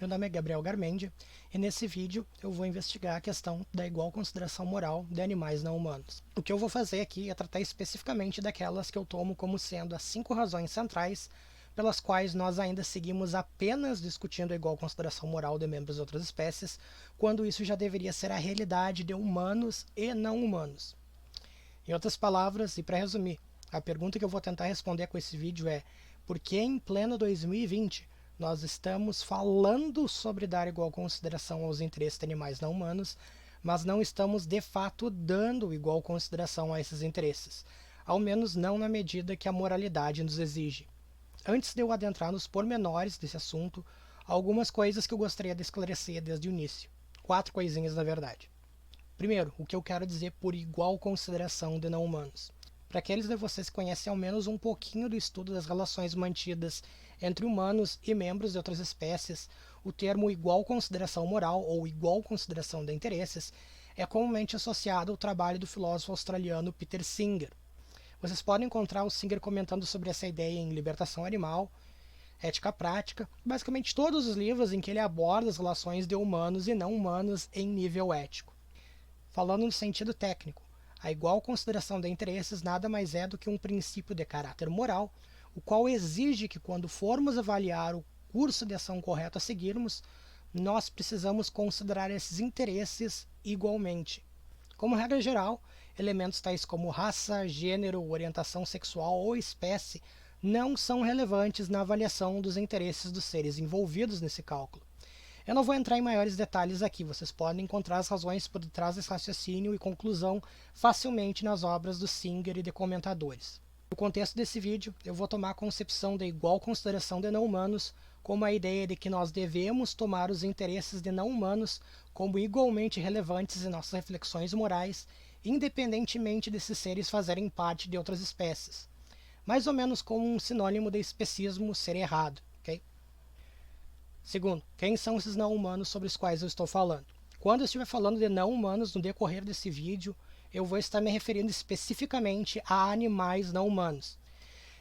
Meu nome é Gabriel Garmendia e nesse vídeo eu vou investigar a questão da igual consideração moral de animais não humanos. O que eu vou fazer aqui é tratar especificamente daquelas que eu tomo como sendo as 5 razões centrais pelas quais nós ainda seguimos apenas discutindo a igual consideração moral de membros de outras espécies, quando isso já deveria ser a realidade de humanos e não humanos. Em outras palavras, e para resumir, a pergunta que eu vou tentar responder com esse vídeo é: por que em pleno 2020 nós estamos falando sobre dar igual consideração aos interesses de animais não humanos, mas não estamos de fato dando igual consideração a esses interesses, ao menos não na medida que a moralidade nos exige? Antes de eu adentrar nos pormenores desse assunto, algumas coisas que eu gostaria de esclarecer desde o início. 4 coisinhas, na verdade. Primeiro, o que eu quero dizer por igual consideração de não humanos. Para aqueles de vocês que conhecem ao menos um pouquinho do estudo das relações mantidas entre humanos e membros de outras espécies, o termo igual consideração moral ou igual consideração de interesses é comumente associado ao trabalho do filósofo australiano Peter Singer. Vocês podem encontrar o Singer comentando sobre essa ideia em Libertação Animal, Ética Prática, basicamente todos os livros em que ele aborda as relações de humanos e não humanos em nível ético. Falando no sentido técnico, a igual consideração de interesses nada mais é do que um princípio de caráter moral, o qual exige que quando formos avaliar o curso de ação correto a seguirmos, nós precisamos considerar esses interesses igualmente. Como regra geral, elementos tais como raça, gênero, orientação sexual ou espécie não são relevantes na avaliação dos interesses dos seres envolvidos nesse cálculo. Eu não vou entrar em maiores detalhes aqui, vocês podem encontrar as razões por detrás desse raciocínio e conclusão facilmente nas obras do Singer e de comentadores. No contexto desse vídeo, eu vou tomar a concepção da igual consideração de não-humanos como a ideia de que nós devemos tomar os interesses de não-humanos como igualmente relevantes em nossas reflexões morais, independentemente desses seres fazerem parte de outras espécies. Mais ou menos como um sinônimo de especismo ser errado, ok? Segundo, quem são esses não-humanos sobre os quais eu estou falando? Quando eu estiver falando de não-humanos no decorrer desse vídeo, eu vou estar me referindo especificamente a animais não-humanos.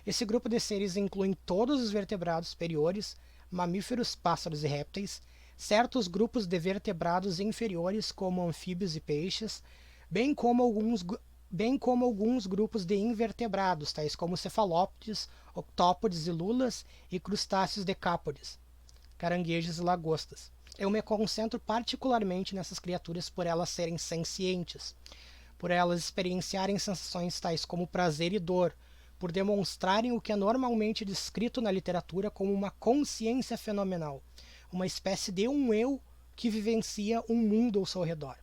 Esse grupo de seres inclui todos os vertebrados superiores, mamíferos, pássaros e répteis, certos grupos de vertebrados inferiores como anfíbios e peixes, bem como alguns grupos de invertebrados, tais como cefalópodes, octópodes e lulas e crustáceos decápodes, caranguejos e lagostas. Eu me concentro particularmente nessas criaturas por elas serem sencientes, por elas experienciarem sensações tais como prazer e dor, por demonstrarem o que é normalmente descrito na literatura como uma consciência fenomenal, uma espécie de um eu que vivencia um mundo ao seu redor.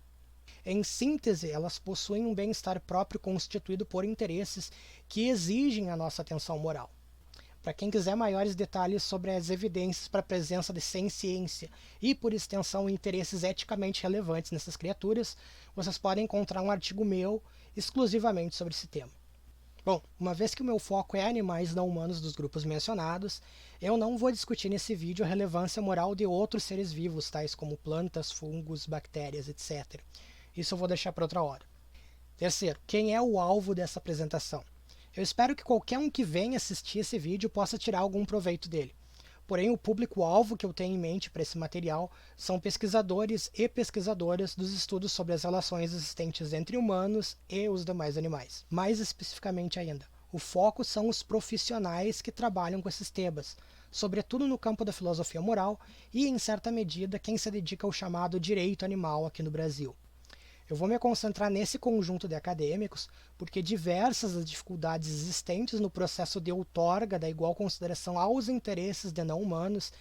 Em síntese, elas possuem um bem-estar próprio constituído por interesses que exigem a nossa atenção moral. Para quem quiser maiores detalhes sobre as evidências para a presença de senciência e, por extensão, interesses eticamente relevantes nessas criaturas, vocês podem encontrar um artigo meu exclusivamente sobre esse tema. Bom, uma vez que o meu foco é animais não humanos dos grupos mencionados, eu não vou discutir nesse vídeo a relevância moral de outros seres vivos, tais como plantas, fungos, bactérias, etc. Isso eu vou deixar para outra hora. Terceiro, quem é o alvo dessa apresentação? Eu espero que qualquer um que venha assistir esse vídeo possa tirar algum proveito dele. Porém, o público-alvo que eu tenho em mente para esse material são pesquisadores e pesquisadoras dos estudos sobre as relações existentes entre humanos e os demais animais. Mais especificamente ainda, o foco são os profissionais que trabalham com esses temas, sobretudo no campo da filosofia moral e, em certa medida, quem se dedica ao chamado direito animal aqui no Brasil. Eu vou me concentrar nesse conjunto de acadêmicos porque diversas as dificuldades existentes no processo de outorga da igual consideração aos interesses de não-humanos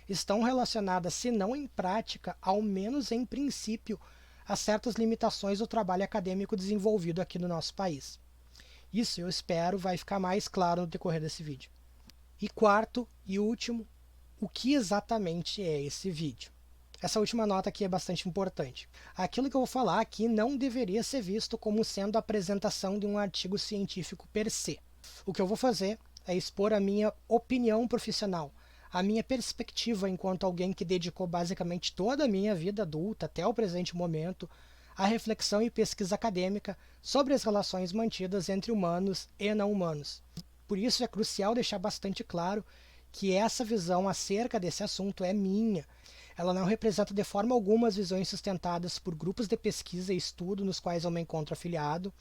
estão relacionadas, se não em prática, ao menos em princípio, a certas limitações do trabalho acadêmico desenvolvido aqui no nosso país. Isso, eu espero, vai ficar mais claro no decorrer desse vídeo. E quarto e último, o que exatamente é esse vídeo? Essa última nota aqui é bastante importante. Aquilo que eu vou falar aqui não deveria ser visto como sendo a apresentação de um artigo científico per se. O que eu vou fazer é expor a minha opinião profissional, a minha perspectiva enquanto alguém que dedicou basicamente toda a minha vida adulta até o presente momento à reflexão e pesquisa acadêmica sobre as relações mantidas entre humanos e não humanos. Por isso é crucial deixar bastante claro que essa visão acerca desse assunto é minha. Ela não representa de forma alguma as visões sustentadas por grupos de pesquisa e estudo nos quais eu me encontro afiliado,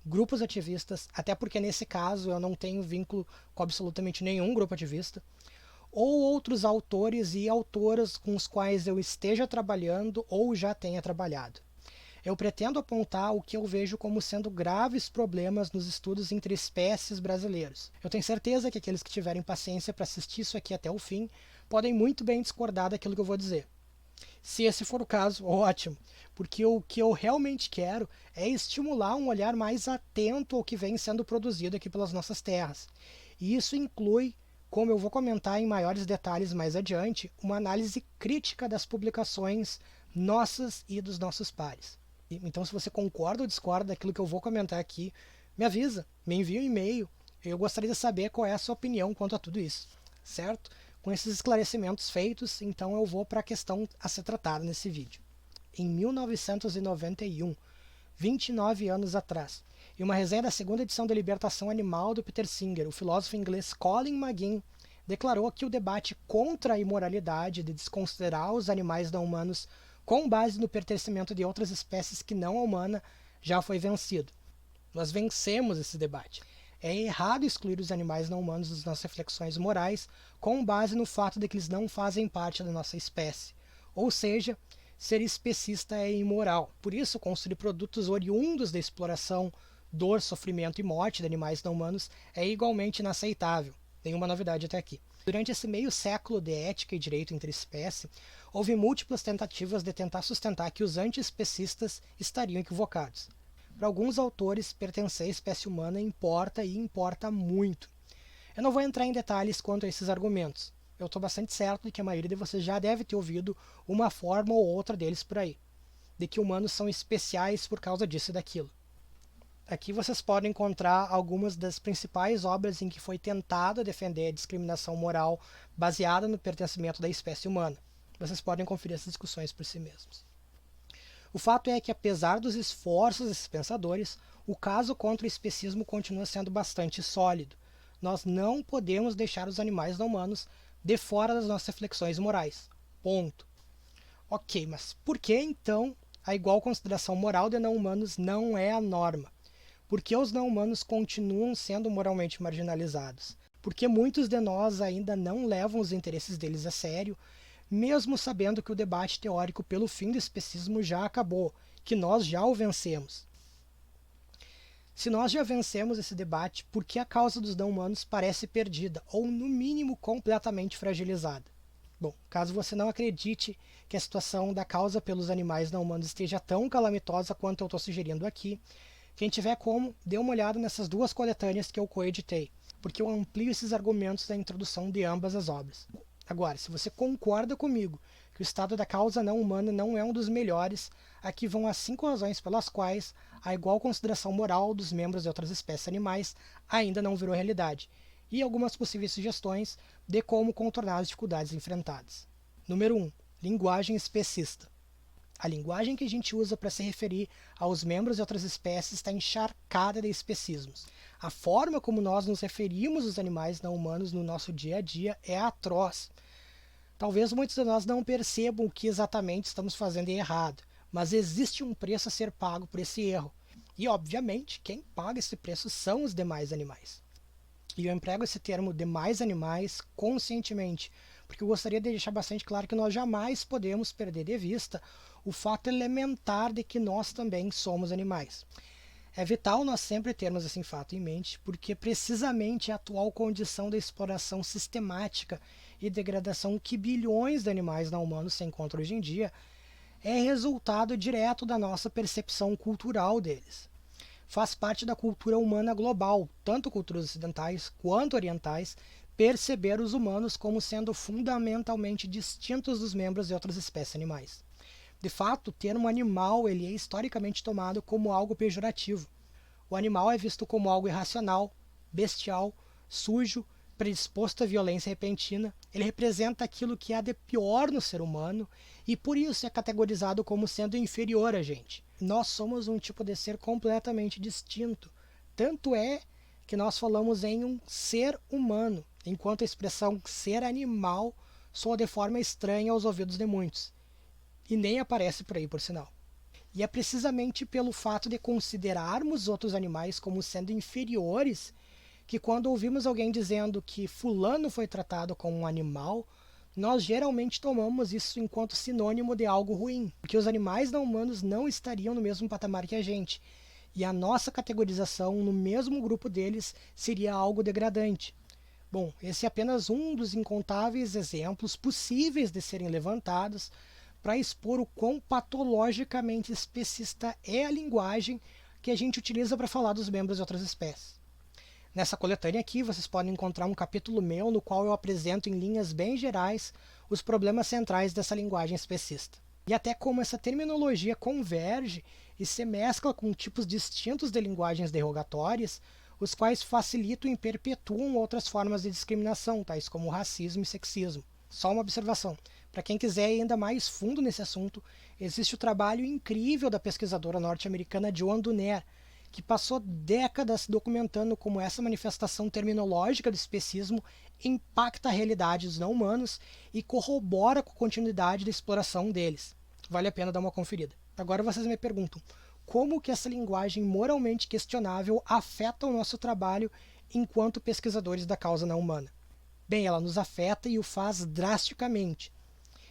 grupos ativistas, até porque nesse caso eu não tenho vínculo com absolutamente nenhum grupo ativista, ou outros autores e autoras com os quais eu esteja trabalhando ou já tenha trabalhado. Eu pretendo apontar o que eu vejo como sendo graves problemas nos estudos entre espécies brasileiros. Eu tenho certeza que aqueles que tiverem paciência para assistir isso aqui até o fim podem muito bem discordar daquilo que eu vou dizer. Se esse for o caso, ótimo, porque o que eu realmente quero é estimular um olhar mais atento ao que vem sendo produzido aqui pelas nossas terras. E isso inclui, como eu vou comentar em maiores detalhes mais adiante, uma análise crítica das publicações nossas e dos nossos pares. Então, se você concorda ou discorda daquilo que eu vou comentar aqui, me avisa, me envia um e-mail. Eu gostaria de saber qual é a sua opinião quanto a tudo isso, certo? Com esses esclarecimentos feitos, então eu vou para a questão a ser tratada nesse vídeo. Em 1991, 29 anos atrás, em uma resenha da segunda edição da Libertação Animal do Peter Singer, o filósofo inglês Colin McGinn declarou que o debate contra a imoralidade de desconsiderar os animais não humanos com base no pertencimento de outras espécies que não a humana já foi vencido. Nós vencemos esse debate. É errado excluir os animais não humanos das nossas reflexões morais com base no fato de que eles não fazem parte da nossa espécie. Ou seja, ser especista é imoral. Por isso, construir produtos oriundos da exploração, dor, sofrimento e morte de animais não humanos é igualmente inaceitável. Nenhuma novidade até aqui. Durante esse meio século de ética e direito interespécie, houve múltiplas tentativas de tentar sustentar que os antiespecistas estariam equivocados. Para alguns autores, pertencer à espécie humana importa e importa muito. Eu não vou entrar em detalhes quanto a esses argumentos. Eu estou bastante certo de que a maioria de vocês já deve ter ouvido uma forma ou outra deles por aí. De que humanos são especiais por causa disso e daquilo. Aqui vocês podem encontrar algumas das principais obras em que foi tentado defender a discriminação moral baseada no pertencimento da espécie humana. Vocês podem conferir essas discussões por si mesmos. O fato é que, apesar dos esforços desses pensadores, o caso contra o especismo continua sendo bastante sólido. Nós não podemos deixar os animais não humanos de fora das nossas reflexões morais. Ponto. Ok, mas por que então a igual consideração moral de não humanos não é a norma? Por que os não humanos continuam sendo moralmente marginalizados? Porque muitos de nós ainda não levam os interesses deles a sério, mesmo sabendo que o debate teórico pelo fim do especismo já acabou, que nós já o vencemos. Se nós já vencemos esse debate, por que a causa dos não humanos parece perdida, ou no mínimo completamente fragilizada? Bom, caso você não acredite que a situação da causa pelos animais não humanos esteja tão calamitosa quanto eu estou sugerindo aqui, quem tiver como, dê uma olhada nessas duas coletâneas que eu coeditei, porque eu amplio esses argumentos na introdução de ambas as obras. Agora, se você concorda comigo que o estado da causa não humana não é um dos melhores, aqui vão as 5 razões pelas quais a igual consideração moral dos membros de outras espécies animais ainda não virou realidade, e algumas possíveis sugestões de como contornar as dificuldades enfrentadas. Número 1. Linguagem especista. A linguagem que a gente usa para se referir aos membros de outras espécies está encharcada de especismos. A forma como nós nos referimos aos animais não humanos no nosso dia a dia é atroz. Talvez muitos de nós não percebam o que exatamente estamos fazendo de errado, mas existe um preço a ser pago por esse erro. E, obviamente, quem paga esse preço são os demais animais. E eu emprego esse termo demais animais conscientemente, porque eu gostaria de deixar bastante claro que nós jamais podemos perder de vista o fato elementar de que nós também somos animais. É vital nós sempre termos esse fato em mente, porque precisamente a atual condição da exploração sistemática e degradação que bilhões de animais não humanos se encontram hoje em dia é resultado direto da nossa percepção cultural deles. Faz parte da cultura humana global, tanto culturas ocidentais quanto orientais, perceber os humanos como sendo fundamentalmente distintos dos membros de outras espécies animais. De fato, o termo animal ele é historicamente tomado como algo pejorativo. O animal é visto como algo irracional, bestial, sujo, predisposto à violência repentina. Ele representa aquilo que há de pior no ser humano e por isso é categorizado como sendo inferior a gente. Nós somos um tipo de ser completamente distinto. Tanto é que nós falamos em um ser humano, enquanto a expressão ser animal soa de forma estranha aos ouvidos de muitos, e nem aparece por aí, por sinal. E é precisamente pelo fato de considerarmos outros animais como sendo inferiores que quando ouvimos alguém dizendo que fulano foi tratado como um animal, nós geralmente tomamos isso enquanto sinônimo de algo ruim, porque os animais não humanos não estariam no mesmo patamar que a gente, e a nossa categorização no mesmo grupo deles seria algo degradante. Bom, esse é apenas um dos incontáveis exemplos possíveis de serem levantados para expor o quão patologicamente especista é a linguagem que a gente utiliza para falar dos membros de outras espécies. Nessa coletânea aqui, vocês podem encontrar um capítulo meu no qual eu apresento em linhas bem gerais os problemas centrais dessa linguagem especista. E até como essa terminologia converge e se mescla com tipos distintos de linguagens derrogatórias, os quais facilitam e perpetuam outras formas de discriminação, tais como racismo e sexismo. Só uma observação. Para quem quiser ir ainda mais fundo nesse assunto, existe o trabalho incrível da pesquisadora norte-americana Joan Dunner, que passou décadas documentando como essa manifestação terminológica do especismo impacta a realidade dos não-humanos e corrobora com a continuidade da exploração deles. Vale a pena dar uma conferida. Agora vocês me perguntam, como que essa linguagem moralmente questionável afeta o nosso trabalho enquanto pesquisadores da causa não humana? Bem, ela nos afeta e o faz drasticamente.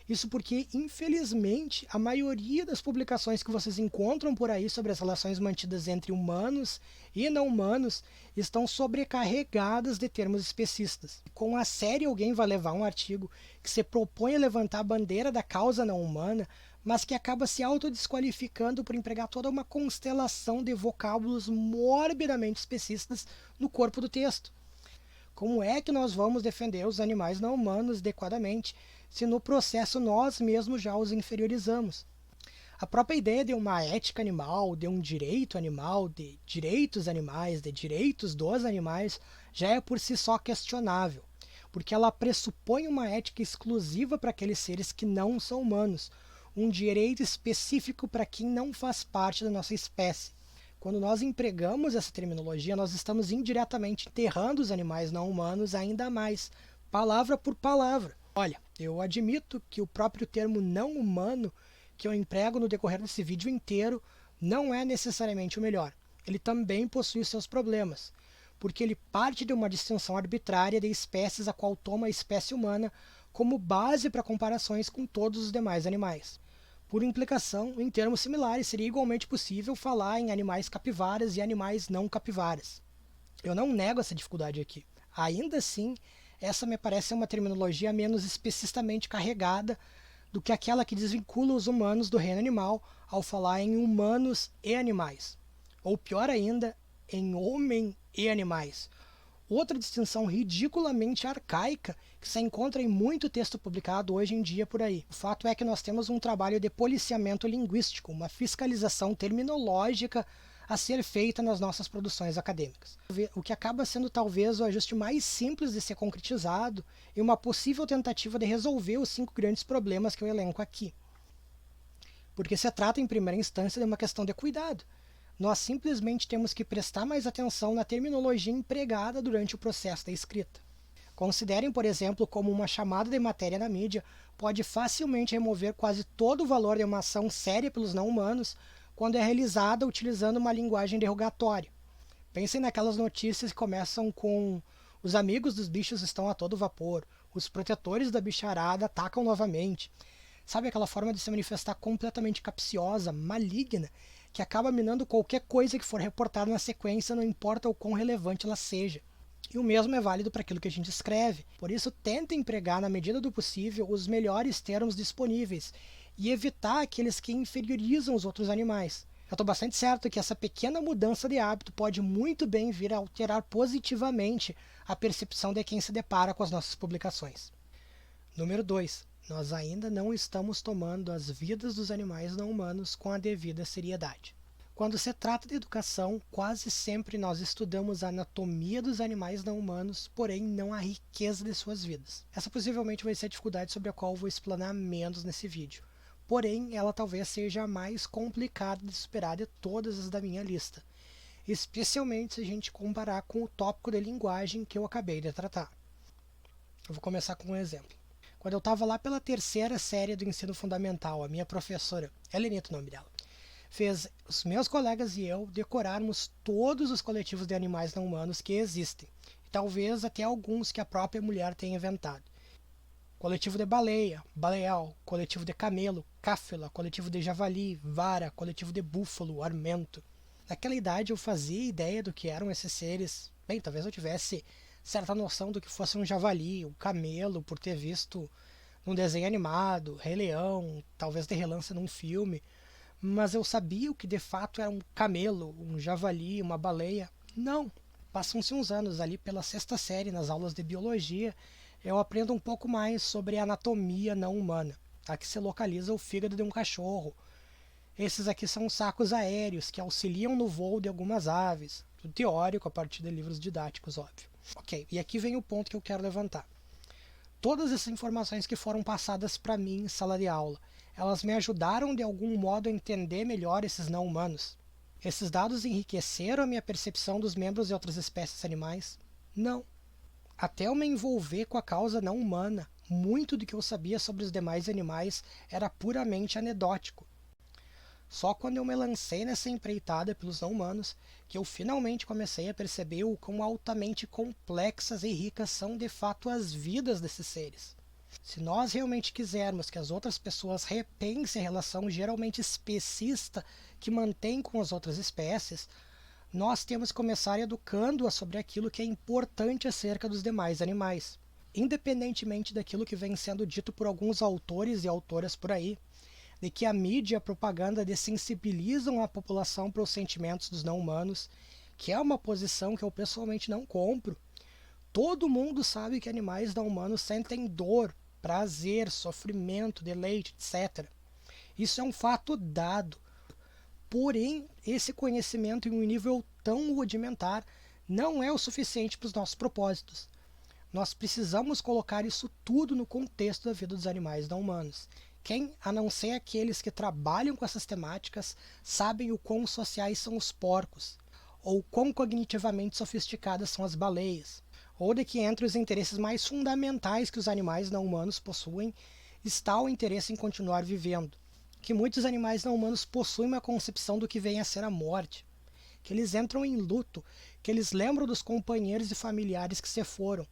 Isso porque, infelizmente, a maioria das publicações que vocês encontram por aí sobre as relações mantidas entre humanos e não humanos estão sobrecarregadas de termos especistas. Com a série, alguém vai levar um artigo que se propõe a levantar a bandeira da causa não humana, mas que acaba se autodesqualificando por empregar toda uma constelação de vocábulos morbidamente especistas no corpo do texto. Como é que nós vamos defender os animais não humanos adequadamente se no processo nós mesmos já os inferiorizamos? A própria ideia de uma ética animal, de um direito animal, de direitos animais, de direitos dos animais, já é por si só questionável, porque ela pressupõe uma ética exclusiva para aqueles seres que não são humanos, um direito específico para quem não faz parte da nossa espécie. Quando nós empregamos essa terminologia, nós estamos indiretamente enterrando os animais não humanos ainda mais, palavra por palavra. Olha, eu admito que o próprio termo não humano que eu emprego no decorrer desse vídeo inteiro não é necessariamente o melhor. Ele também possui seus problemas, porque ele parte de uma distinção arbitrária de espécies a qual toma a espécie humana como base para comparações com todos os demais animais. Por implicação, em termos similares, seria igualmente possível falar em animais capivaras e animais não capivaras. Eu não nego essa dificuldade aqui. Ainda assim, essa me parece uma terminologia menos especistamente carregada do que aquela que desvincula os humanos do reino animal ao falar em humanos e animais. Ou pior ainda, em homem e animais. Outra distinção ridiculamente arcaica que se encontra em muito texto publicado hoje em dia por aí. O fato é que nós temos um trabalho de policiamento linguístico, uma fiscalização terminológica a ser feita nas nossas produções acadêmicas. O que acaba sendo talvez o ajuste mais simples de ser concretizado e uma possível tentativa de resolver os 5 grandes problemas que eu elenco aqui. Porque se trata em primeira instância de uma questão de cuidado. Nós simplesmente temos que prestar mais atenção na terminologia empregada durante o processo da escrita. Considerem, por exemplo, como uma chamada de matéria na mídia pode facilmente remover quase todo o valor de uma ação séria pelos não-humanos quando é realizada utilizando uma linguagem derrogatória. Pensem naquelas notícias que começam com os amigos dos bichos estão a todo vapor, os protetores da bicharada atacam novamente. Sabe aquela forma de se manifestar completamente capciosa, maligna, que acaba minando qualquer coisa que for reportada na sequência, não importa o quão relevante ela seja. E o mesmo é válido para aquilo que a gente escreve. Por isso, tenta empregar, na medida do possível, os melhores termos disponíveis e evitar aqueles que inferiorizam os outros animais. Eu estou bastante certo que essa pequena mudança de hábito pode muito bem vir a alterar positivamente a percepção de quem se depara com as nossas publicações. Número 2. Nós ainda não estamos tomando as vidas dos animais não humanos com a devida seriedade. Quando se trata de educação, quase sempre nós estudamos a anatomia dos animais não humanos, porém não a riqueza de suas vidas. Essa possivelmente vai ser a dificuldade sobre a qual vou explanar menos nesse vídeo. Porém, ela talvez seja a mais complicada de superar de todas as da minha lista, especialmente se a gente comparar com o tópico de linguagem que eu acabei de tratar. Eu vou começar com um exemplo. Quando eu estava lá pela terceira série do ensino fundamental, a minha professora, Helenita o nome dela, fez os meus colegas e eu decorarmos todos os coletivos de animais não humanos que existem, e talvez até alguns que a própria mulher tenha inventado. Coletivo de baleia, baleal, coletivo de camelo, cáfila, coletivo de javali, vara, coletivo de búfalo, armento. Naquela idade eu fazia ideia do que eram esses seres. Bem, talvez eu tivesse certa noção do que fosse um javali, um camelo, por ter visto num desenho animado, Rei Leão, talvez de relance num filme. Mas eu sabia o que de fato era um camelo, um javali, uma baleia. Não. Passam-se uns anos ali pela sexta série, nas aulas de biologia, eu aprendo um pouco mais sobre a anatomia não humana. Aqui se localiza o fígado de um cachorro. Esses aqui são sacos aéreos que auxiliam no voo de algumas aves. Tudo teórico a partir de livros didáticos, óbvio. Ok, e aqui vem o ponto que eu quero levantar. Todas essas informações que foram passadas para mim em sala de aula, elas me ajudaram de algum modo a entender melhor esses não humanos? Esses dados enriqueceram a minha percepção dos membros de outras espécies animais? Não. Até eu me envolver com a causa não humana, muito do que eu sabia sobre os demais animais era puramente anedótico. Só quando eu me lancei nessa empreitada pelos não humanos que eu finalmente comecei a perceber o quão altamente complexas e ricas são de fato as vidas desses seres. Se nós realmente quisermos que as outras pessoas repensem a relação geralmente especista que mantém com as outras espécies, nós temos que começar educando-a sobre aquilo que é importante acerca dos demais animais. Independentemente daquilo que vem sendo dito por alguns autores e autoras por aí, de que a mídia e a propaganda dessensibilizam a população para os sentimentos dos não-humanos, que é uma posição que eu pessoalmente não compro. Todo mundo sabe que animais não-humanos sentem dor, prazer, sofrimento, deleite, etc. Isso é um fato dado. Porém, esse conhecimento em um nível tão rudimentar não é o suficiente para os nossos propósitos. Nós precisamos colocar isso tudo no contexto da vida dos animais não humanos. Quem, a não ser aqueles que trabalham com essas temáticas, sabem o quão sociais são os porcos, ou quão cognitivamente sofisticadas são as baleias, ou de que entre os interesses mais fundamentais que os animais não humanos possuem está o interesse em continuar vivendo. Que muitos animais não humanos possuem uma concepção do que vem a ser a morte, que eles entram em luto, que eles lembram dos companheiros e familiares que se foram.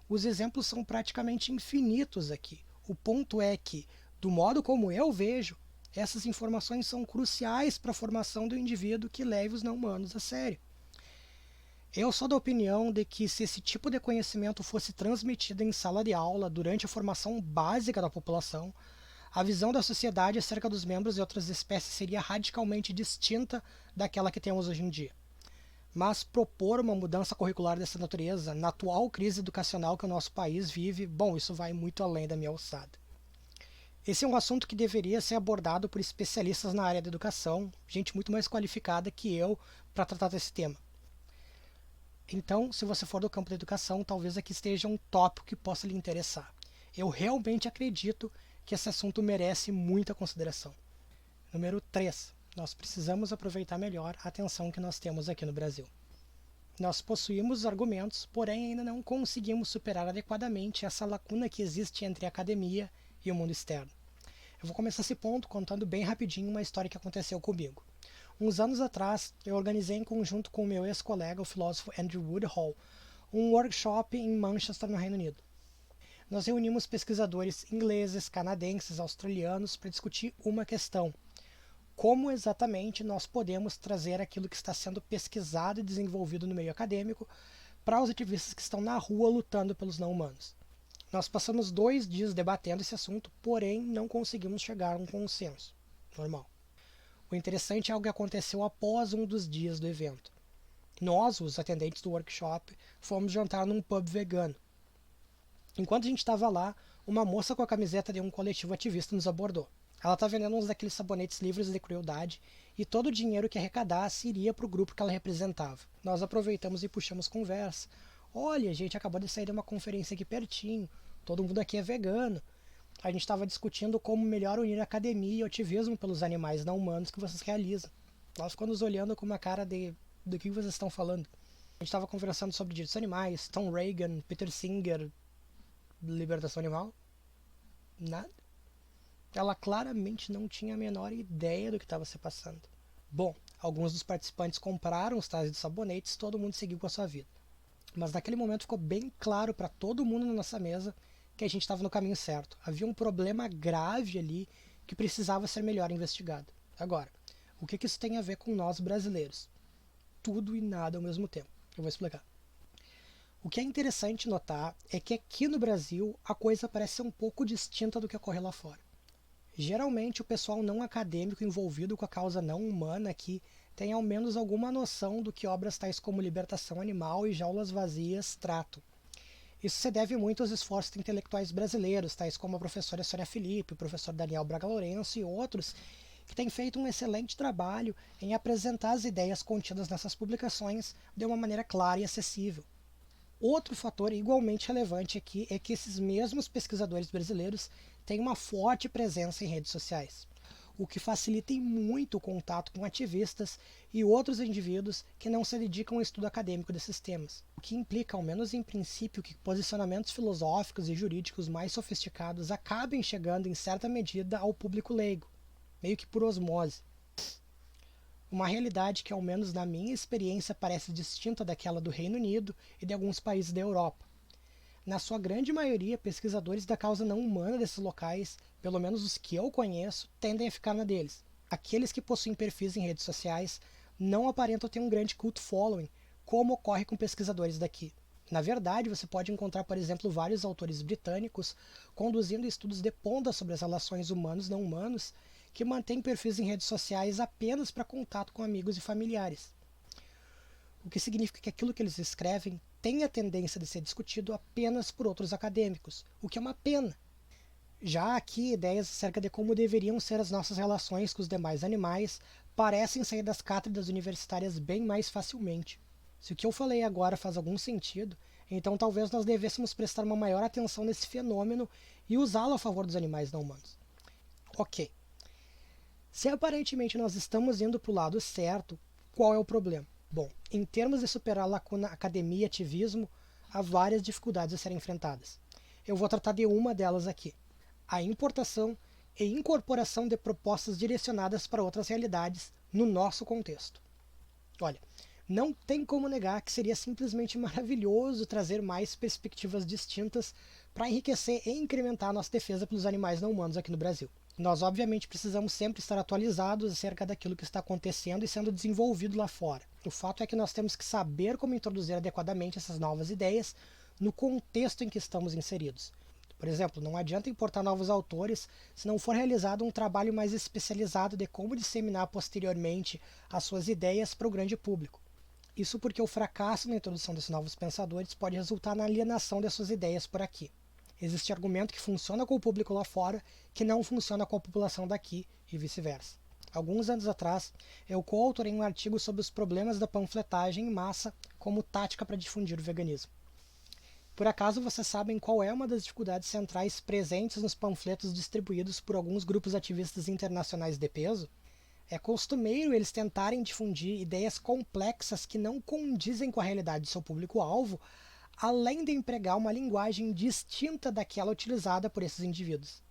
Os exemplos são praticamente infinitos aqui. O ponto é que, do modo como eu vejo, essas informações são cruciais para a formação do indivíduo que leve os não humanos a sério. Eu sou da opinião de que se esse tipo de conhecimento fosse transmitido em sala de aula durante a formação básica da população, a visão da sociedade acerca dos membros de outras espécies seria radicalmente distinta daquela que temos hoje em dia. Mas propor uma mudança curricular dessa natureza, na atual crise educacional que o nosso país vive, bom, isso vai muito além da minha alçada. Esse é um assunto que deveria ser abordado por especialistas na área da educação, gente muito mais qualificada que eu para tratar desse tema. Então, se você for do campo da educação, talvez aqui esteja um tópico que possa lhe interessar. Eu realmente acredito que esse assunto merece muita consideração. Número 3. Nós precisamos aproveitar melhor a atenção que nós temos aqui no Brasil. Nós possuímos argumentos, porém ainda não conseguimos superar adequadamente essa lacuna que existe entre a academia e o mundo externo. Eu vou começar esse ponto contando bem rapidinho uma história que aconteceu comigo. Uns anos atrás, eu organizei em conjunto com o meu ex-colega, o filósofo Andrew Woodhall, um workshop em Manchester, no Reino Unido. Nós reunimos pesquisadores ingleses, canadenses, australianos para discutir uma questão: como exatamente nós podemos trazer aquilo que está sendo pesquisado e desenvolvido no meio acadêmico para os ativistas que estão na rua lutando pelos não humanos. Nós passamos 2 dias debatendo esse assunto, porém não conseguimos chegar a um consenso. Normal. O interessante é algo que aconteceu após um dos dias do evento. Nós, os atendentes do workshop, fomos jantar num pub vegano. Enquanto a gente estava lá, uma moça com a camiseta de um coletivo ativista nos abordou. Ela está vendendo uns daqueles sabonetes livres de crueldade e todo o dinheiro que arrecadasse iria para o grupo que ela representava. Nós aproveitamos e puxamos conversa. Olha, a gente acabou de sair de uma conferência aqui pertinho, todo mundo aqui é vegano. A gente estava discutindo como melhor unir a academia e o ativismo pelos animais não humanos que vocês realizam. Nós ficamos olhando com uma cara de do que vocês estão falando. A gente estava conversando sobre direitos animais, Tom Reagan, Peter Singer, libertação animal. Nada. Ela claramente não tinha a menor ideia do que estava se passando. Bom, alguns dos participantes compraram os tais de sabonetes e todo mundo seguiu com a sua vida. Mas naquele momento ficou bem claro para todo mundo na nossa mesa que a gente estava no caminho certo. Havia um problema grave ali que precisava ser melhor investigado. Agora, o que isso tem a ver com nós brasileiros? Tudo e nada ao mesmo tempo. Eu vou explicar. O que é interessante notar é que aqui no Brasil a coisa parece ser um pouco distinta do que ocorre lá fora. Geralmente o pessoal não acadêmico envolvido com a causa não humana aqui tem ao menos alguma noção do que obras tais como Libertação Animal e Jaulas Vazias tratam. Isso se deve muito aos esforços de intelectuais brasileiros, tais como a professora Sônia Felipe, o professor Daniel Braga Lourenço e outros, que têm feito um excelente trabalho em apresentar as ideias contidas nessas publicações de uma maneira clara e acessível. Outro fator igualmente relevante aqui é que esses mesmos pesquisadores brasileiros têm uma forte presença em redes sociais, o que facilita muito o contato com ativistas e outros indivíduos que não se dedicam ao estudo acadêmico desses temas, o que implica, ao menos em princípio, que posicionamentos filosóficos e jurídicos mais sofisticados acabem chegando em certa medida ao público leigo, meio que por osmose. Uma realidade que, ao menos na minha experiência, parece distinta daquela do Reino Unido e de alguns países da Europa. Na sua grande maioria, pesquisadores da causa não humana desses locais, pelo menos os que eu conheço, tendem a ficar na deles. Aqueles que possuem perfis em redes sociais não aparentam ter um grande cult following, como ocorre com pesquisadores daqui. Na verdade, você pode encontrar, por exemplo, vários autores britânicos conduzindo estudos de ponta sobre as relações humanos e não humanos que mantêm perfis em redes sociais apenas para contato com amigos e familiares. O que significa que aquilo que eles escrevem tem a tendência de ser discutido apenas por outros acadêmicos, o que é uma pena. Já aqui, ideias acerca de como deveriam ser as nossas relações com os demais animais parecem sair das cátedras universitárias bem mais facilmente. Se o que eu falei agora faz algum sentido, então talvez nós devêssemos prestar uma maior atenção nesse fenômeno e usá-lo a favor dos animais não humanos. Ok. Se aparentemente nós estamos indo para o lado certo, qual é o problema? Bom, em termos de superar a lacuna academia e ativismo, há várias dificuldades a serem enfrentadas. Eu vou tratar de uma delas aqui: a importação e incorporação de propostas direcionadas para outras realidades no nosso contexto. Olha, não tem como negar que seria simplesmente maravilhoso trazer mais perspectivas distintas para enriquecer e incrementar a nossa defesa pelos animais não humanos aqui no Brasil. Nós, obviamente, precisamos sempre estar atualizados acerca daquilo que está acontecendo e sendo desenvolvido lá fora. O fato é que nós temos que saber como introduzir adequadamente essas novas ideias no contexto em que estamos inseridos. Por exemplo, não adianta importar novos autores se não for realizado um trabalho mais especializado de como disseminar posteriormente as suas ideias para o grande público. Isso porque o fracasso na introdução desses novos pensadores pode resultar na alienação de suas ideias por aqui. Existe argumento que funciona com o público lá fora, que não funciona com a população daqui e vice-versa. Alguns anos atrás, eu coautorei um artigo sobre os problemas da panfletagem em massa como tática para difundir o veganismo. Por acaso vocês sabem qual é uma das dificuldades centrais presentes nos panfletos distribuídos por alguns grupos ativistas internacionais de peso? É costumeiro eles tentarem difundir ideias complexas que não condizem com a realidade do seu público-alvo, além de empregar uma linguagem distinta daquela utilizada por esses indivíduos.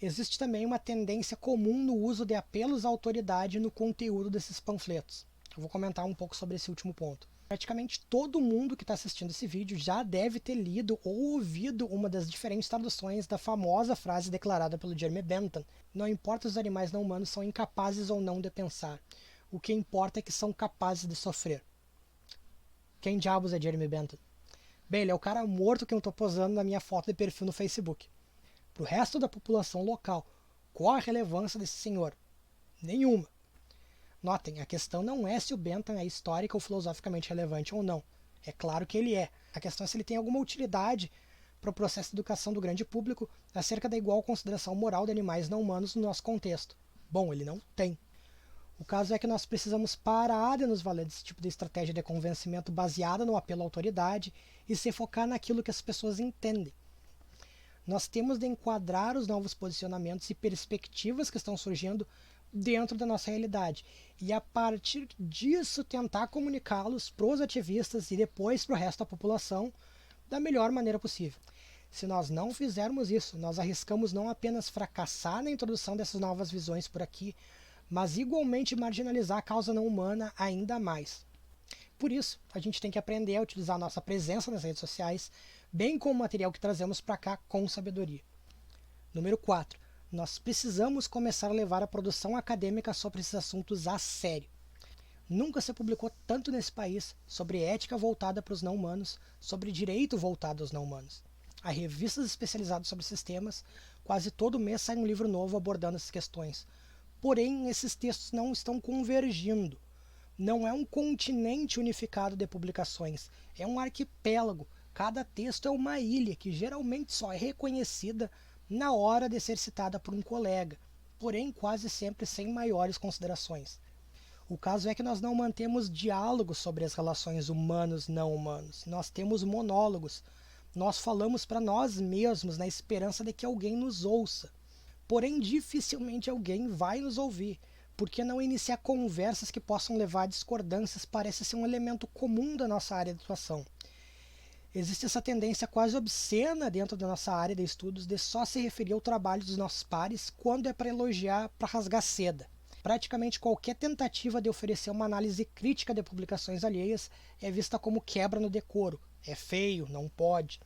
Existe também uma tendência comum no uso de apelos à autoridade no conteúdo desses panfletos. Eu vou comentar um pouco sobre esse último ponto. Praticamente todo mundo que está assistindo esse vídeo já deve ter lido ou ouvido uma das diferentes traduções da famosa frase declarada pelo Jeremy Bentham: não importa se os animais não humanos são incapazes ou não de pensar, o que importa é que são capazes de sofrer. Quem diabos é Jeremy Bentham? Bem, ele é o cara morto que eu estou posando na minha foto de perfil no Facebook. Para o resto da população local, qual a relevância desse senhor? Nenhuma. Notem, a questão não é se o Bentham é histórica ou filosoficamente relevante ou não. É claro que ele é. A questão é se ele tem alguma utilidade para o processo de educação do grande público acerca da igual consideração moral de animais não humanos no nosso contexto. Bom, ele não tem. O caso é que nós precisamos parar de nos valer desse tipo de estratégia de convencimento baseada no apelo à autoridade e se focar naquilo que as pessoas entendem. Nós temos de enquadrar os novos posicionamentos e perspectivas que estão surgindo dentro da nossa realidade e a partir disso tentar comunicá-los para os ativistas e depois para o resto da população da melhor maneira possível. Se nós não fizermos isso, nós arriscamos não apenas fracassar na introdução dessas novas visões por aqui, mas igualmente marginalizar a causa não humana ainda mais. Por isso, a gente tem que aprender a utilizar a nossa presença nas redes sociais, bem como o material que trazemos para cá com sabedoria. Número 4. Nós precisamos começar a levar a produção acadêmica sobre esses assuntos a sério. Nunca se publicou tanto nesse país sobre ética voltada para os não-humanos, sobre direito voltado aos não-humanos. Há revistas especializadas sobre esses temas, quase todo mês sai um livro novo abordando essas questões. Porém, esses textos não estão convergindo. Não é um continente unificado de publicações, é um arquipélago. Cada texto é uma ilha que geralmente só é reconhecida na hora de ser citada por um colega, porém quase sempre sem maiores considerações. O caso é que nós não mantemos diálogos sobre as relações humanos-não humanos. Nós temos monólogos. Nós falamos para nós mesmos na esperança de que alguém nos ouça. Porém, dificilmente alguém vai nos ouvir, porque não iniciar conversas que possam levar a discordâncias parece ser um elemento comum da nossa área de atuação. Existe essa tendência quase obscena dentro da nossa área de estudos de só se referir ao trabalho dos nossos pares quando é para elogiar, para rasgar seda. Praticamente qualquer tentativa de oferecer uma análise crítica de publicações alheias é vista como quebra no decoro. É feio, não pode.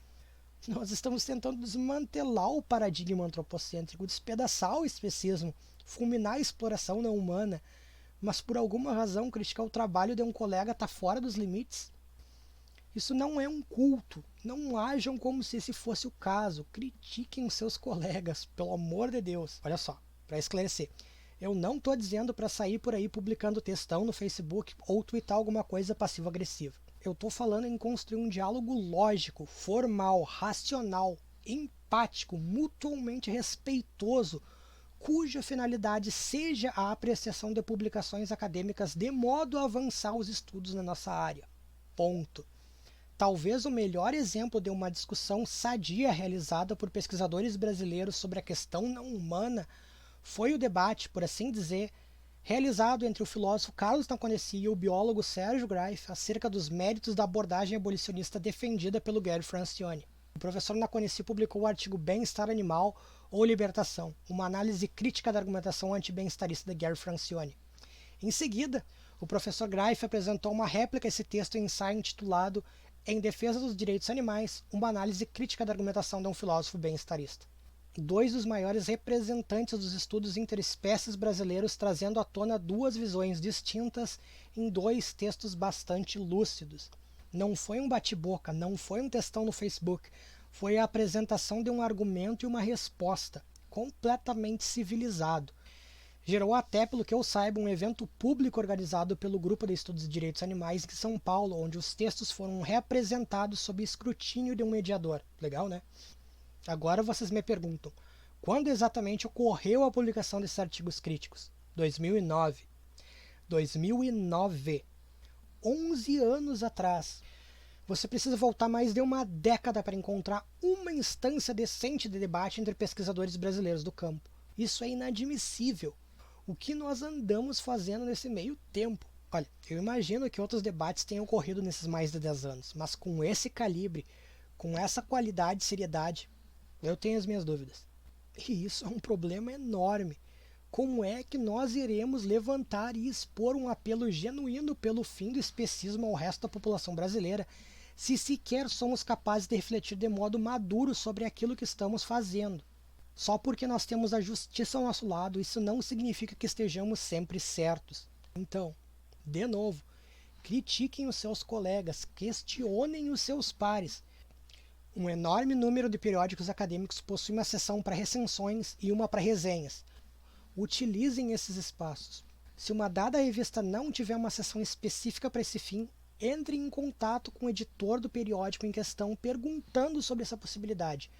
Nós estamos tentando desmantelar o paradigma antropocêntrico, despedaçar o especismo, fulminar a exploração não humana, mas por alguma razão criticar o trabalho de um colega está fora dos limites. Isso não é um culto. Não ajam como se esse fosse o caso. Critiquem os seus colegas, pelo amor de Deus. Olha só, para esclarecer. Eu não estou dizendo para sair por aí publicando textão no Facebook ou twittar alguma coisa passivo-agressiva. Eu estou falando em construir um diálogo lógico, formal, racional, empático, mutuamente respeitoso, cuja finalidade seja a apreciação de publicações acadêmicas de modo a avançar os estudos na nossa área. Ponto. Talvez o melhor exemplo de uma discussão sadia realizada por pesquisadores brasileiros sobre a questão não humana foi o debate, por assim dizer, realizado entre o filósofo Carlos Naconeci e o biólogo Sérgio Greif acerca dos méritos da abordagem abolicionista defendida pelo Gary Francione. O professor Naconeci publicou o artigo Bem-estar Animal ou Libertação, uma análise crítica da argumentação anti-bem-estarista de Gary Francione. Em seguida, o professor Greif apresentou uma réplica a esse texto em ensaio intitulado Em Defesa dos Direitos Animais, uma análise crítica da argumentação de um filósofo bem-estarista. Dois dos maiores representantes dos estudos interespécies brasileiros trazendo à tona duas visões distintas em dois textos bastante lúcidos. Não foi um bate-boca, não foi um textão no Facebook, foi a apresentação de um argumento e uma resposta, completamente civilizado. Gerou até, pelo que eu saiba, um evento público organizado pelo Grupo de Estudos de Direitos Animais em São Paulo, onde os textos foram reapresentados sob escrutínio de um mediador. Legal, né? Agora vocês me perguntam, quando exatamente ocorreu a publicação desses artigos críticos? 2009. 2009. 11 anos atrás. Você precisa voltar mais de uma década para encontrar uma instância decente de debate entre pesquisadores brasileiros do campo. Isso é inadmissível. O que nós andamos fazendo nesse meio tempo? Olha, eu imagino que outros debates tenham ocorrido nesses mais de 10 anos, mas com esse calibre, com essa qualidade e seriedade, eu tenho as minhas dúvidas. E isso é um problema enorme. Como é que nós iremos levantar e expor um apelo genuíno pelo fim do especismo ao resto da população brasileira, se sequer somos capazes de refletir de modo maduro sobre aquilo que estamos fazendo? Só porque nós temos a justiça ao nosso lado, isso não significa que estejamos sempre certos. Então, de novo, critiquem os seus colegas, questionem os seus pares. Um enorme número de periódicos acadêmicos possui uma seção para recensões e uma para resenhas. Utilizem esses espaços. Se uma dada revista não tiver uma seção específica para esse fim, entre em contato com o editor do periódico em questão perguntando sobre essa possibilidade.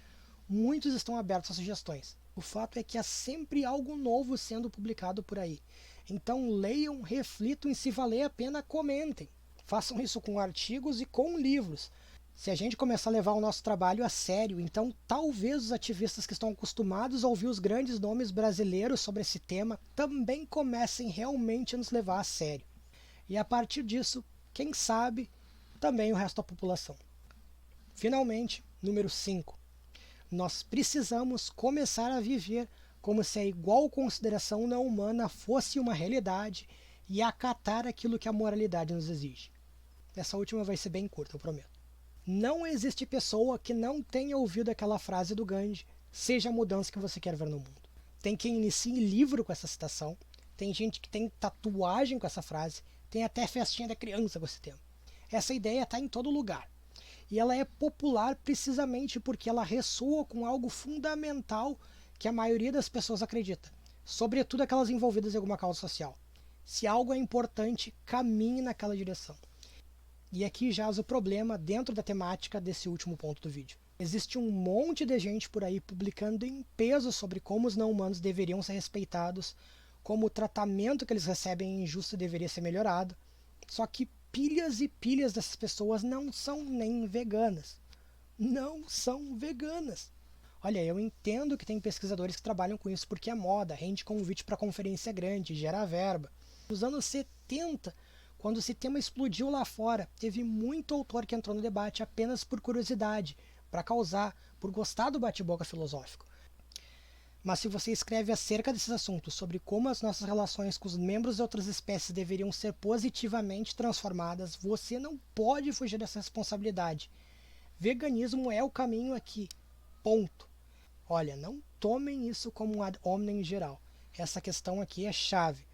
Muitos estão abertos a sugestões. O fato é que há sempre algo novo sendo publicado por aí. Então leiam, reflitam e, se valer a pena, comentem. Façam isso com artigos e com livros. Se a gente começar a levar o nosso trabalho a sério, então talvez os ativistas que estão acostumados a ouvir os grandes nomes brasileiros sobre esse tema também comecem realmente a nos levar a sério. E a partir disso, quem sabe, também o resto da população. Finalmente, número 5. Nós precisamos começar a viver como se a igual consideração não humana fosse uma realidade e acatar aquilo que a moralidade nos exige. Essa última vai ser bem curta, eu prometo. Não existe pessoa que não tenha ouvido aquela frase do Gandhi, seja a mudança que você quer ver no mundo. Tem quem inicie livro com essa citação, tem gente que tem tatuagem com essa frase, tem até festinha da criança com esse tema. Essa ideia está em todo lugar. E ela é popular precisamente porque ela ressoa com algo fundamental que a maioria das pessoas acredita, sobretudo aquelas envolvidas em alguma causa social. Se algo é importante, caminhe naquela direção. E aqui jaz o problema dentro da temática desse último ponto do vídeo. Existe um monte de gente por aí publicando em peso sobre como os não-humanos deveriam ser respeitados, como o tratamento que eles recebem é injusto e deveria ser melhorado. Só que pilhas e pilhas dessas pessoas não são nem veganas. Não são veganas. Olha, eu entendo que tem pesquisadores que trabalham com isso porque é moda, rende convite para conferência grande, gera verba. Nos anos 70, quando esse tema explodiu lá fora, teve muito autor que entrou no debate apenas por curiosidade, para causar, por gostar do bate-boca filosófico. Mas se você escreve acerca desses assuntos, sobre como as nossas relações com os membros de outras espécies deveriam ser positivamente transformadas, você não pode fugir dessa responsabilidade. Veganismo é o caminho aqui. Ponto. Olha, não tomem isso como um ad hominem geral. Essa questão aqui é chave.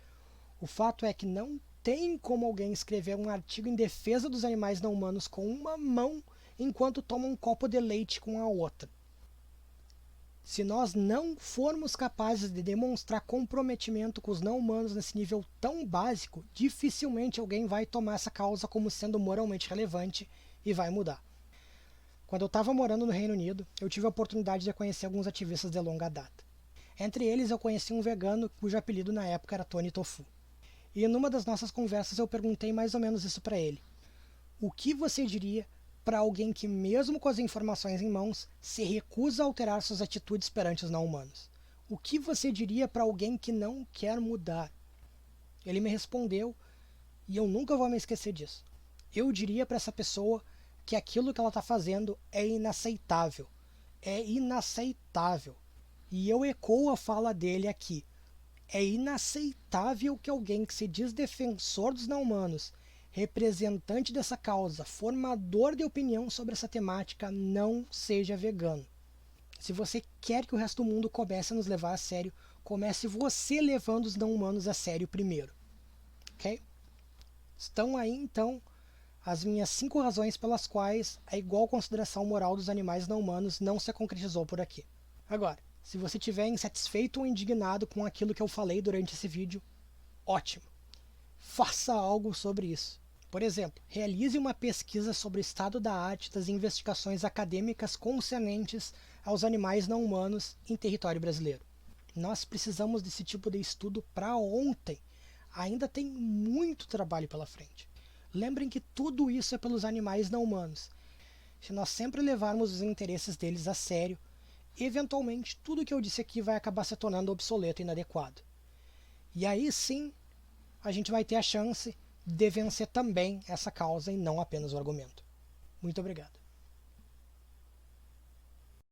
O fato é que não tem como alguém escrever um artigo em defesa dos animais não humanos com uma mão enquanto toma um copo de leite com a outra. Se nós não formos capazes de demonstrar comprometimento com os não humanos nesse nível tão básico, dificilmente alguém vai tomar essa causa como sendo moralmente relevante e vai mudar. Quando eu estava morando no Reino Unido, eu tive a oportunidade de conhecer alguns ativistas de longa data. Entre eles eu conheci um vegano cujo apelido na época era Tony Tofu. E numa das nossas conversas eu perguntei mais ou menos isso para ele. O que você diria para alguém que, mesmo com as informações em mãos, se recusa a alterar suas atitudes perante os não-humanos? O que você diria para alguém que não quer mudar? Ele me respondeu, e eu nunca vou me esquecer disso. Eu diria para essa pessoa que aquilo que ela está fazendo é inaceitável. É inaceitável. E eu ecoo a fala dele aqui. É inaceitável que alguém que se diz defensor dos não-humanos, representante dessa causa, formador de opinião sobre essa temática, não seja vegano. Se você quer que o resto do mundo comece a nos levar a sério, comece você levando os não-humanos a sério primeiro. Ok? Estão aí, então, as minhas 5 razões pelas quais a igual consideração moral dos animais não humanos não se concretizou por aqui. Agora, se você estiver insatisfeito ou indignado com aquilo que eu falei durante esse vídeo, ótimo. Faça algo sobre isso. Por exemplo, realize uma pesquisa sobre o estado da arte das investigações acadêmicas concernentes aos animais não humanos em território brasileiro. Nós precisamos desse tipo de estudo para ontem. Ainda tem muito trabalho pela frente. Lembrem que tudo isso é pelos animais não humanos. Se nós sempre levarmos os interesses deles a sério, eventualmente tudo que eu disse aqui vai acabar se tornando obsoleto e inadequado. E aí sim, a gente vai ter a chance de vencer também essa causa e não apenas o argumento. Muito obrigado.